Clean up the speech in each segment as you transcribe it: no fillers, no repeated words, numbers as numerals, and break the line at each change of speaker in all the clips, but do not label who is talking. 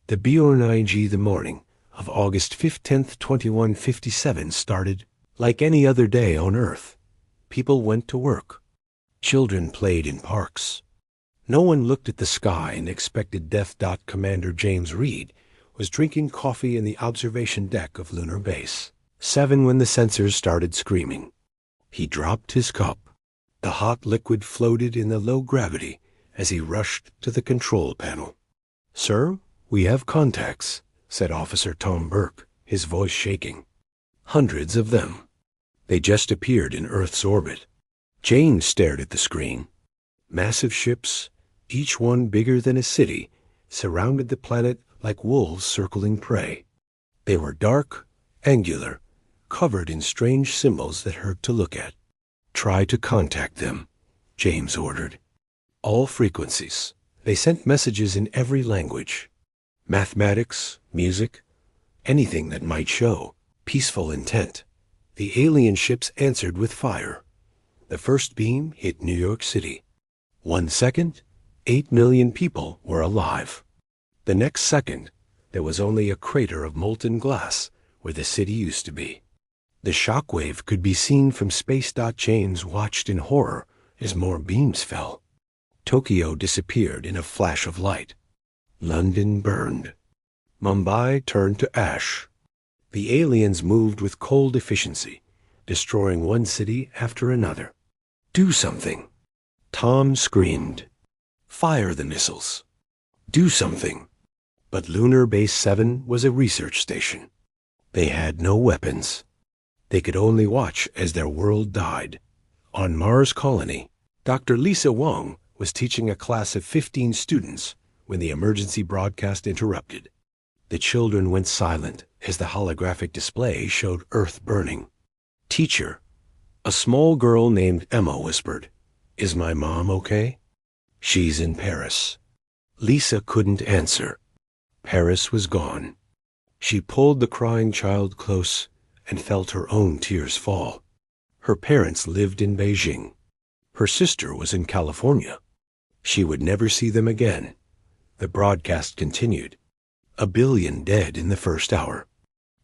The BONIG the morning of August 15th, 2157 started like any other day on Earth. People went to work. Children played in parks. No one looked at the sky and expected Death. Commander James Reed was drinking coffee in the observation deck of Lunar Base 7 when the sensors started screaming. He dropped his cup. The hot liquid floated in the low gravity as he rushed to the control panel. "Sir, we have contacts," said Officer Tom Burke, his voice shaking. "Hundreds of them. They just appeared in Earth's orbit." James stared at the screen. Massive ships, each one bigger than a city, surrounded the planet like wolves circling prey. They were dark, angular, covered in strange symbols that hurt to look at. "Try to contact them," James ordered. All frequencies. They sent messages in every language. Mathematics, music, anything that might show peaceful intent. The alien ships answered with fire. The first beam hit New York City. 1 second, 8 million people were alive. The next second, there was only a crater of molten glass where the city used to be. The shockwave could be seen from space. James watched in horror as more beams fell. Tokyo disappeared in a flash of light. London burned. Mumbai turned to ash. The aliens moved with cold efficiency, destroying one city after another. "Do something!" Tom screamed. "Fire the missiles! Do something!" But Lunar Base 7 was a research station. They had no weapons. They could only watch as their world died. On Mars Colony, Dr. Lisa Wong was teaching a class of 15 students when the emergency broadcast interrupted. The children went silent as the holographic display showed Earth burning. "Teacher," a small girl named Emma whispered, "Is my mom okay?" "She's in Paris." Lisa couldn't answer. Paris was gone. She pulled the crying child close and felt her own tears fall. Her parents lived in Beijing. Her sister was in California. She would never see them again. The broadcast continued. 1 billion dead in the first hour.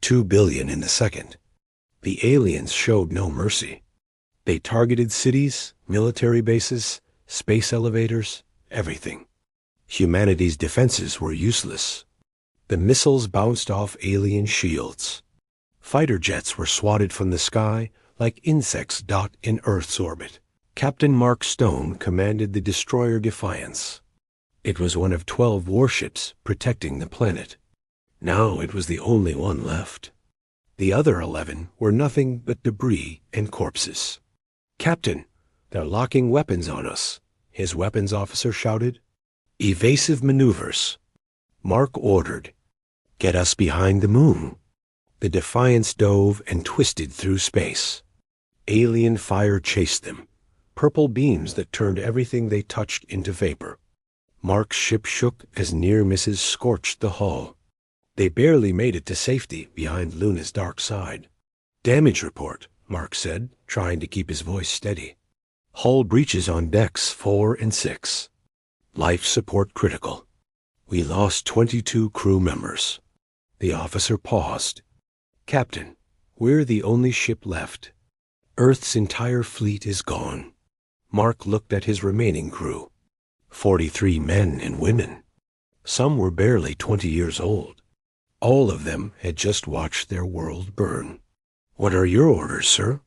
2 billion in the second. The aliens showed no mercy. They targeted cities, military bases, space elevators, everything. Humanity's defenses were useless. The missiles bounced off alien shields. Fighter jets were swatted from the sky like insects. In Earth's orbit, Captain Mark Stone commanded the destroyer Defiance. It was one of 12 warships protecting the planet. Now it was the only one left. The other 11 were nothing but debris and corpses. "Captain, they're locking weapons on us," his weapons officer shouted. "Evasive maneuvers." Mark ordered, "Get us behind the moon." The Defiance dove and twisted through space. Alien fire chased them, purple beams that turned everything they touched into vapor. Mark's ship shook as near misses scorched the hull. They barely made it to safety behind Luna's dark side. "Damage report," Mark said, trying to keep his voice steady. "Hull breaches on decks 4 and 6. Life support critical. We lost 22 crew members." The officer paused. "Captain, we're the only ship left. Earth's entire fleet is gone." Mark looked at his remaining crew. 43 men and women. Some were barely 20 years old. All of them had just watched their world burn. "What are your orders, sir?"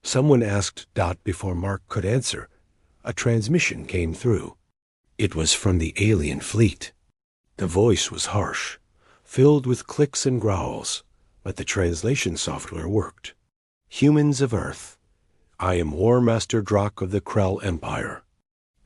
Someone asked. Before Mark could answer, a transmission came through. It was from the alien fleet. The voice was harsh, filled with clicks and growls, but the translation software worked. "Humans of Earth, I am War Master Drak of the Krell Empire.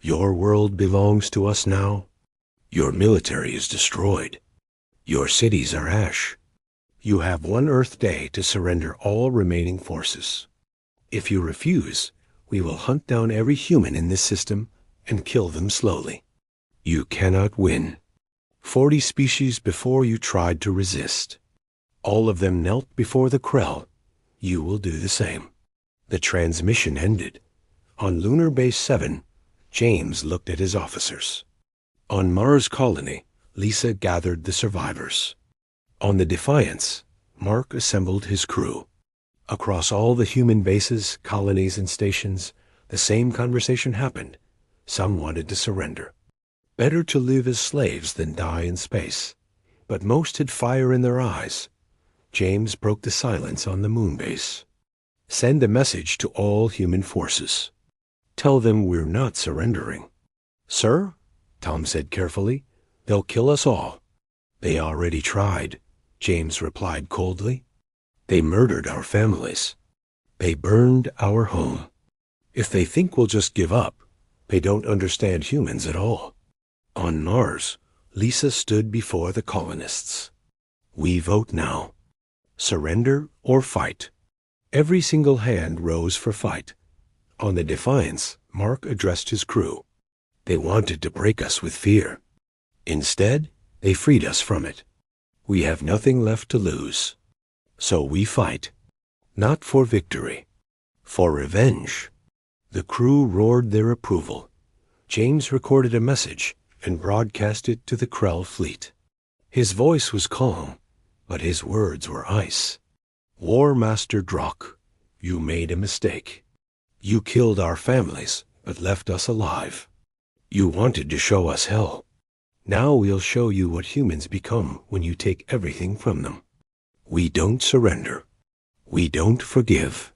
Your world belongs to us now. Your military is destroyed. Your cities are ash. You have 1 Earth day to surrender all remaining forces. If you refuse, we will hunt down every human in this system and kill them slowly. You cannot win. 40 species before you tried to resist. All of them knelt before the Krell. You will do the same." The transmission ended. On Lunar Base 7, James looked at his officers. On Mars Colony, Lisa gathered the survivors. On the Defiance, Mark assembled his crew. Across all the human bases, colonies, and stations, the same conversation happened. Some wanted to surrender. Better to live as slaves than die in space. But most had fire in their eyes. James broke the silence on the moon base. Send a message to all human forces. Tell them we're not surrendering. Sir, Tom said carefully, they'll kill us all. They already tried, James replied coldly. They murdered our families. They burned our home. If they think we'll just give up, they don't understand humans at all. On Mars, Lisa stood before the colonists. We vote now. Surrender or fight. Every single hand rose for fight. On the Defiance, Mark addressed his crew. They wanted to break us with fear. Instead, they freed us from it. We have nothing left to lose. So we fight. Not for victory. For revenge. The crew roared their approval. James recorded a message and broadcast it to the Krell fleet. His voice was calm, but his words were ice. War Master Drock, you made a mistake. You killed our families, but left us alive. You wanted to show us hell. Now we'll show you what humans become when you take everything from them. We don't surrender. We don't forgive.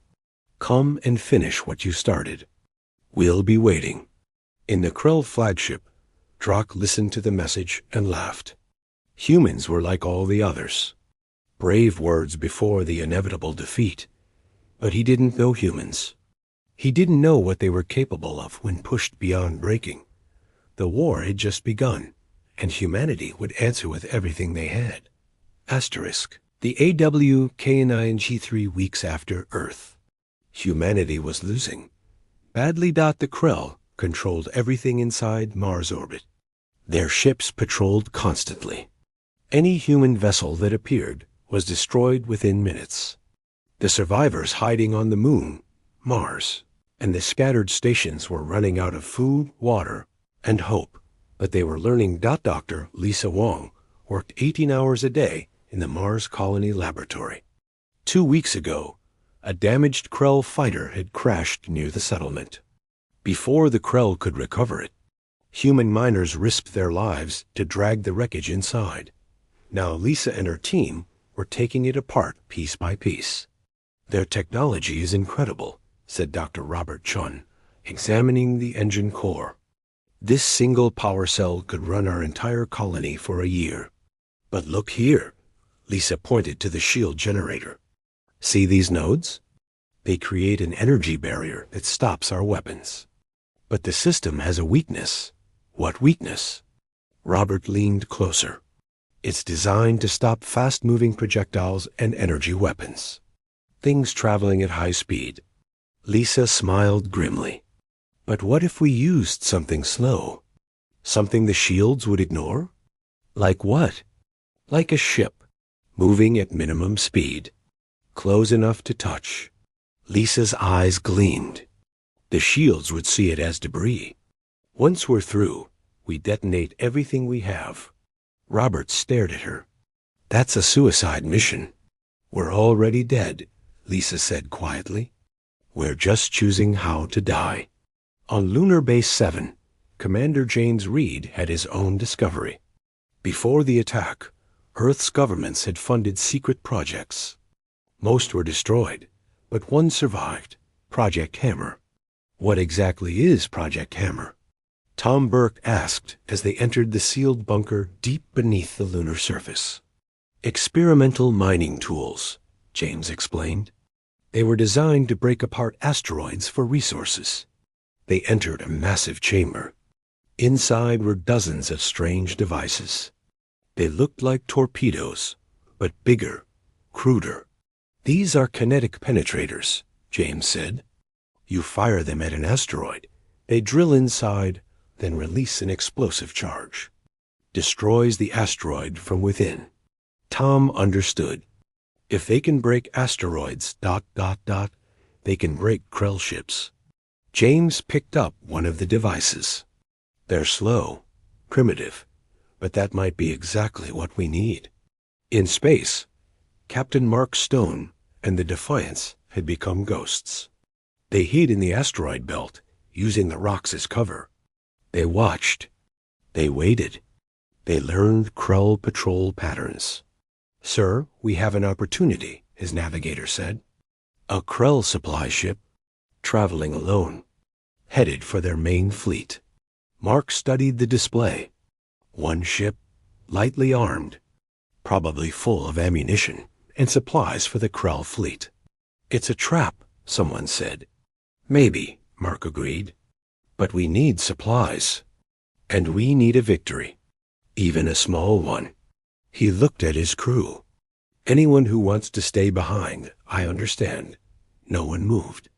Come and finish what you started. We'll be waiting. In the Krell flagship, Drock listened to the message and laughed. Humans were like all the others. Brave words before the inevitable defeat. But he didn't know humans. He didn't know what they were capable of when pushed beyond breaking. The war had just begun, and humanity would answer with everything they had. Asterisk. The AWKNING weeks after Earth. Humanity was losing. Badly. The Krell controlled everything inside Mars orbit. Their ships patrolled constantly. Any human vessel that appeared was destroyed within minutes. The survivors hiding on the moon, Mars, and the scattered stations were running out of food, water, and hope. But they were learning. Dr. Lisa Wong worked 18 hours a day in the Mars Colony Laboratory. 2 weeks ago, a damaged Krell fighter had crashed near the settlement. Before the Krell could recover it, human miners risked their lives to drag the wreckage inside. Now Lisa and her team were taking it apart piece by piece. Their technology is incredible, said Dr. Robert Chun, examining the engine core. This single power cell could run our entire colony for a year. But look here, Lisa pointed to the shield generator. See these nodes? They create an energy barrier that stops our weapons. But the system has a weakness. What weakness? Robert leaned closer. It's designed to stop fast-moving projectiles and energy weapons. Things traveling at high speed. Lisa smiled grimly. But what if we used something slow? Something the shields would ignore? Like what? Like a ship, moving at minimum speed. Close enough to touch. Lisa's eyes gleamed. The shields would see it as debris. Once we're through, we detonate everything we have. Robert stared at her. That's a suicide mission. We're already dead, Lisa said quietly. We're just choosing how to die. On Lunar Base 7, Commander James Reed had his own discovery. Before the attack, Earth's governments had funded secret projects. Most were destroyed, but one survived, Project Hammer. What exactly is Project Hammer? Tom Burke asked as they entered the sealed bunker deep beneath the lunar surface. Experimental mining tools, James explained. They were designed to break apart asteroids for resources. They entered a massive chamber. Inside were dozens of strange devices. They looked like torpedoes, but bigger, cruder. These are kinetic penetrators, James said. You fire them at an asteroid. They drill inside, then release an explosive charge. Destroys the asteroid from within. Tom understood. If they can break asteroids, they can break Krell ships. James picked up one of the devices. They're slow, primitive, But that might be exactly what we need. In space, Captain Mark Stone and the Defiance had become ghosts. They hid in the asteroid belt, using the rocks as cover. They watched. They waited. They learned Krell patrol patterns. "Sir, we have an opportunity," his navigator said. A Krell supply ship, traveling alone, headed for their main fleet. Mark studied the display. One ship, lightly armed, probably full of ammunition and supplies for the Krell fleet. "It's a trap," someone said. "Maybe," Mark agreed. "But we need supplies. And we need a victory. Even a small one." He looked at his crew. "Anyone who wants to stay behind, I understand." No one moved.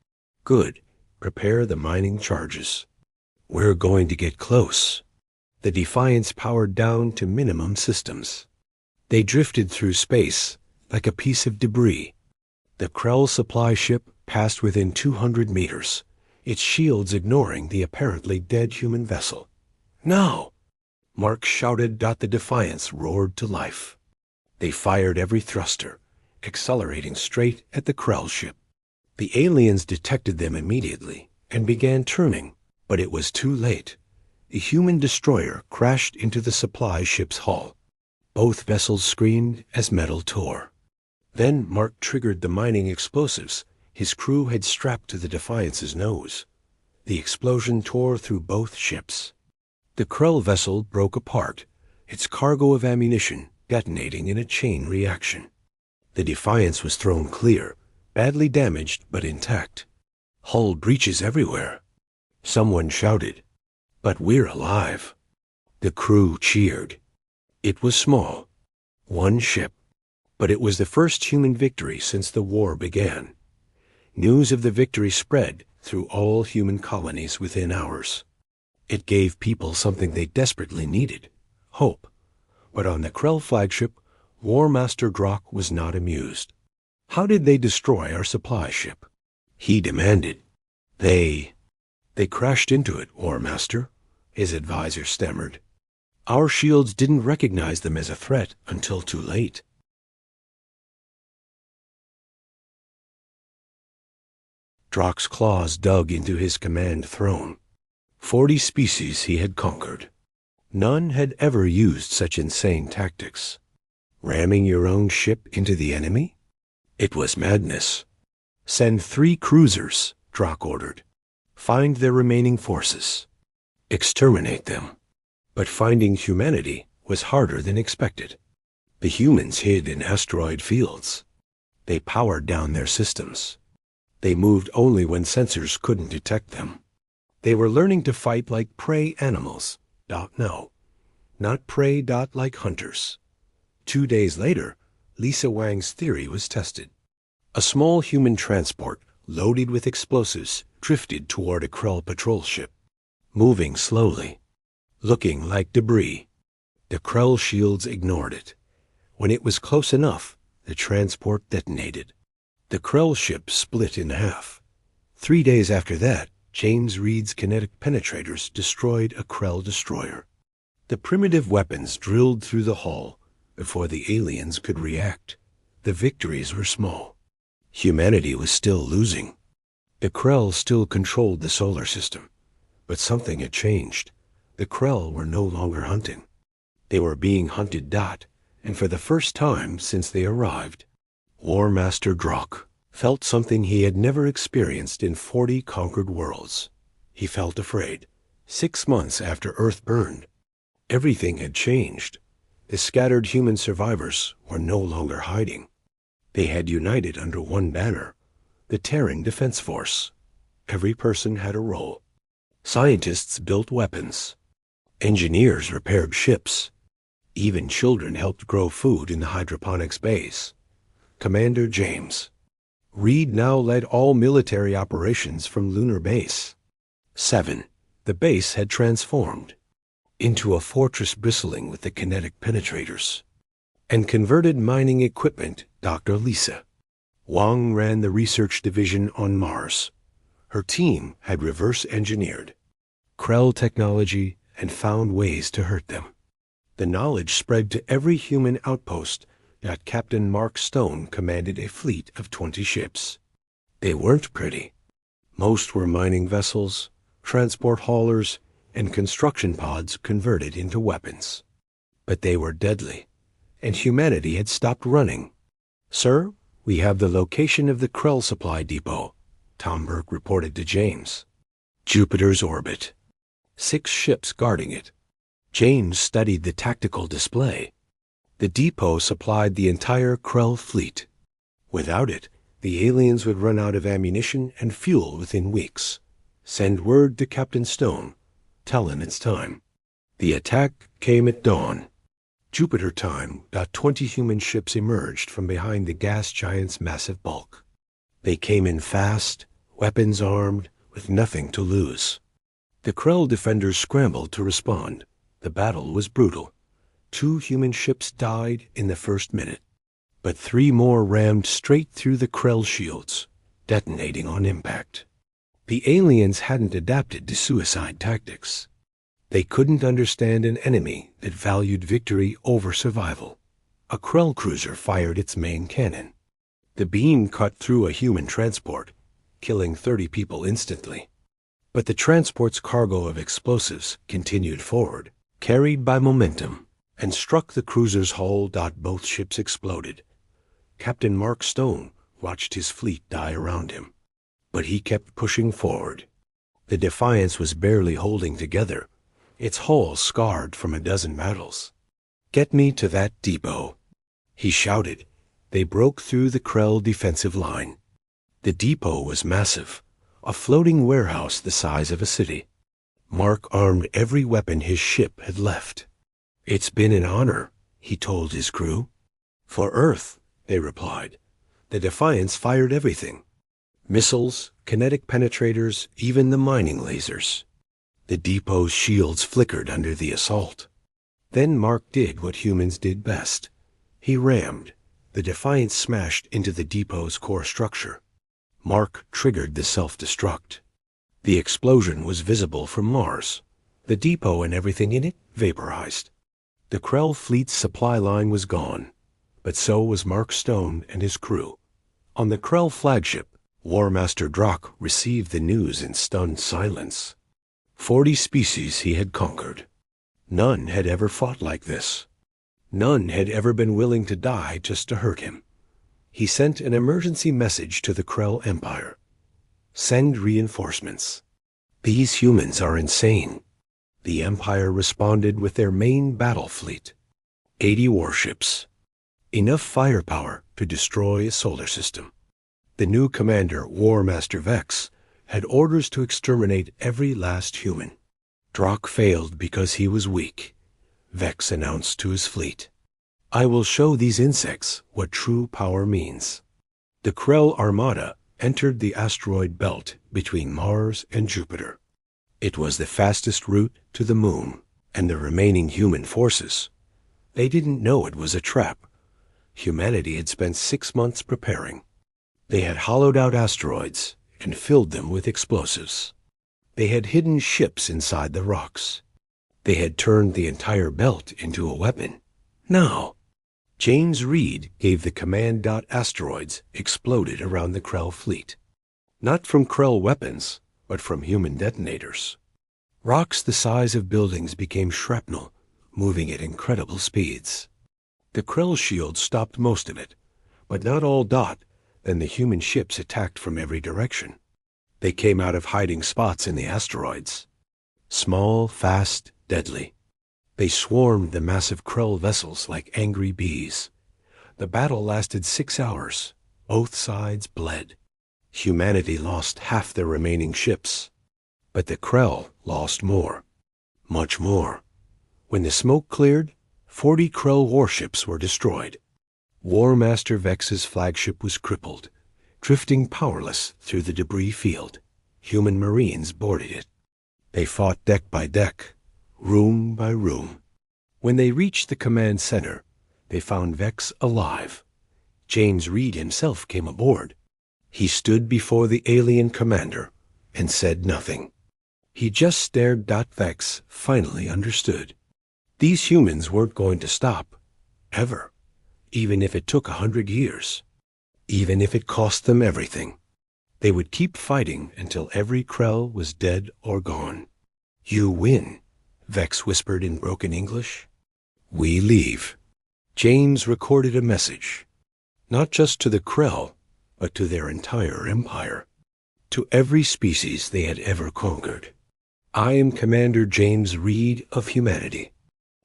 "Good. Prepare the mining charges. We're going to get close." The Defiance powered down to minimum systems. They drifted through space like a piece of debris. The Krell supply ship passed within 200 meters, its shields ignoring the apparently dead human vessel. "No!" Mark shouted. The Defiance roared to life. They fired every thruster, accelerating straight at the Krell ship. The aliens detected them immediately and began turning, but it was too late. A human destroyer crashed into the supply ship's hull. Both vessels screamed as metal tore. Then Mark triggered the mining explosives his crew had strapped to the Defiance's nose. The explosion tore through both ships. The Krell vessel broke apart, its cargo of ammunition detonating in a chain reaction. The Defiance was thrown clear, badly damaged but intact. "Hull breaches everywhere." Someone shouted, "But we're alive." The crew cheered. It was small, one ship, but it was the first human victory since the war began. News of the victory spread through all human colonies within hours. It gave people something they desperately needed, hope. But on the Krell flagship, War Master Drock was not amused. "How did they destroy our supply ship?" he demanded. They crashed into it, War Master," his advisor stammered. "Our shields didn't recognize them as a threat until too late." Drock's claws dug into his command throne. 40 species he had conquered. None had ever used such insane tactics. Ramming your own ship into the enemy? It was madness. "Send 3 cruisers," Drock ordered. "Find their remaining forces. Exterminate them." But finding humanity was harder than expected. The humans hid in asteroid fields. They powered down their systems. They moved only when sensors couldn't detect them. They were learning to fight like prey animals. No, not prey. Like hunters. 2 days later, Lisa Wang's theory was tested. A small human transport, loaded with explosives, drifted toward a Krell patrol ship. Moving slowly, looking like debris. The Krell shields ignored it. When it was close enough, the transport detonated. The Krell ship split in half. 3 days after that, James Reed's kinetic penetrators destroyed a Krell destroyer. The primitive weapons drilled through the hull before the aliens could react. The victories were small. Humanity was still losing. The Krell still controlled the solar system, but something had changed. The Krell were no longer hunting. They were being hunted. And for the first time since they arrived, War Master Drock felt something he had never experienced in 40 conquered worlds. He felt afraid. 6 months after Earth burned, everything had changed. The scattered human survivors were no longer hiding. They had united under one banner, the Terran Defense Force. Every person had a role. Scientists built weapons. Engineers repaired ships. Even children helped grow food in the hydroponics base. Commander James Reed now led all military operations from Lunar Base. 7. The base had transformed into a fortress bristling with the kinetic penetrators and converted mining equipment. Dr. Lisa Wang ran the research division on Mars. Her team had reverse engineered Krell technology and found ways to hurt them. The knowledge spread to every human outpost that Captain Mark Stone commanded a fleet of 20 ships. They weren't pretty. Most were mining vessels, transport haulers, and construction pods converted into weapons. But they were deadly, and humanity had stopped running. "Sir, we have the location of the Krell supply depot," Tomberg reported to James. "Jupiter's orbit. 6 ships guarding it." James studied the tactical display. The depot supplied the entire Krell fleet. Without it, the aliens would run out of ammunition and fuel within weeks. "Send word to Captain Stone. Tell him it's time." The attack came at dawn. Jupiter time, 20 human ships emerged from behind the gas giant's massive bulk. They came in fast, weapons armed, with nothing to lose. The Krell defenders scrambled to respond. The battle was brutal. 2 human ships died in the first minute, but 3 more rammed straight through the Krell shields, detonating on impact. The aliens hadn't adapted to suicide tactics. They couldn't understand an enemy that valued victory over survival. A Krell cruiser fired its main cannon. The beam cut through a human transport, killing 30 people instantly. But the transport's cargo of explosives continued forward, carried by momentum, and struck the cruiser's hull. Both ships exploded. Captain Mark Stone watched his fleet die around him, but he kept pushing forward. The Defiance was barely holding together, its hull scarred from a dozen battles. "Get me to that depot," he shouted. They broke through the Krell defensive line. The depot was massive, a floating warehouse the size of a city. Mark armed every weapon his ship had left. "It's been an honor," he told his crew. "For Earth," they replied. The Defiance fired everything. Missiles, kinetic penetrators, even the mining lasers. The depot's shields flickered under the assault. Then Mark did what humans did best. He rammed. The Defiance smashed into the depot's core structure. Mark triggered the self-destruct. The explosion was visible from Mars. The depot and everything in it vaporized. The Krell fleet's supply line was gone, but so was Mark Stone and his crew. On the Krell flagship, War Master Drak received the news in stunned silence. 40 species he had conquered. None had ever fought like this. None had ever been willing to die just to hurt him. He sent an emergency message to the Krell Empire. "Send reinforcements. These humans are insane." The Empire responded with their main battle fleet. 80 warships. Enough firepower to destroy a solar system. The new commander, War Master Vex, had orders to exterminate every last human. Drak failed because he was weak. Vex announced to his fleet, "I will show these insects what true power means." The Krell Armada entered the asteroid belt between Mars and Jupiter. It was the fastest route to the moon, and the remaining human forces. They didn't know it was a trap. Humanity had spent 6 months preparing. They had hollowed out asteroids and filled them with explosives. They had hidden ships inside the rocks. They had turned the entire belt into a weapon. Now, James Reed gave the command. Asteroids exploded around the Krell fleet. Not from Krell weapons, but from human detonators. Rocks the size of buildings became shrapnel, moving at incredible speeds. The Krell shield stopped most of it, but not all. Then the human ships attacked from every direction. They came out of hiding spots in the asteroids. Small, fast, deadly. They swarmed the massive Krell vessels like angry bees. The battle lasted 6 hours. Both sides bled. Humanity lost half their remaining ships. But the Krell lost more. Much more. When the smoke cleared, 40 Krell warships were destroyed. War Master Vex's flagship was crippled, drifting powerless through the debris field. Human Marines boarded it. They fought deck by deck, room by room. When they reached the command center, they found Vex alive. James Reed himself came aboard. He stood before the alien commander and said nothing. He just stared. Vex finally understood. These humans weren't going to stop, ever, even if it took 100 years, even if it cost them everything. They would keep fighting until every Krell was dead or gone. You win, Vex whispered in broken English. We leave. James recorded a message, not just to the Krell, but to their entire empire, to every species they had ever conquered. I am Commander James Reed of humanity.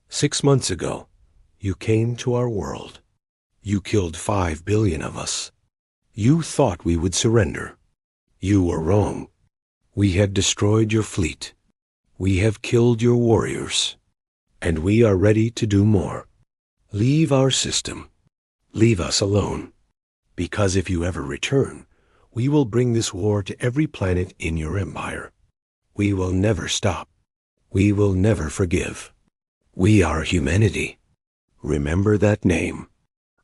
6 months ago, you came to our world. You killed 5 billion of us. You thought we would surrender. You were wrong. We have destroyed your fleet. We have killed your warriors. And we are ready to do more. Leave our system. Leave us alone. Because if you ever return, we will bring this war to every planet in your empire. We will never stop. We will never forgive. We are humanity. Remember that name.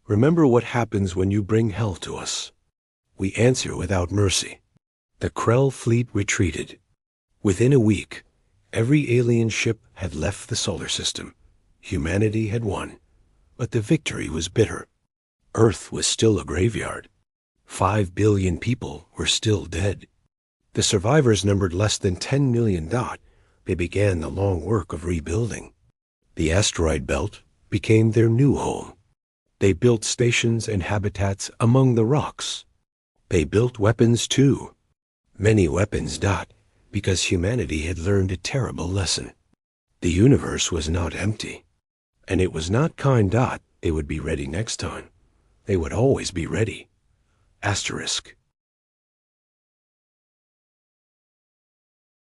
Remember what happens when you bring hell to us. We answer without mercy. The Krell fleet retreated. Within a week, every alien ship had left the solar system. Humanity had won. But the victory was bitter. Earth was still a graveyard. 5 billion people were still dead. The survivors numbered less than 10 million. They began the long work of rebuilding. The asteroid belt became their new home. They built stations and habitats among the rocks. They built weapons too. Many weapons. Because humanity had learned a terrible lesson. The universe was not empty. And it was not kind. They would be ready next time. They would always be ready. Asterisk.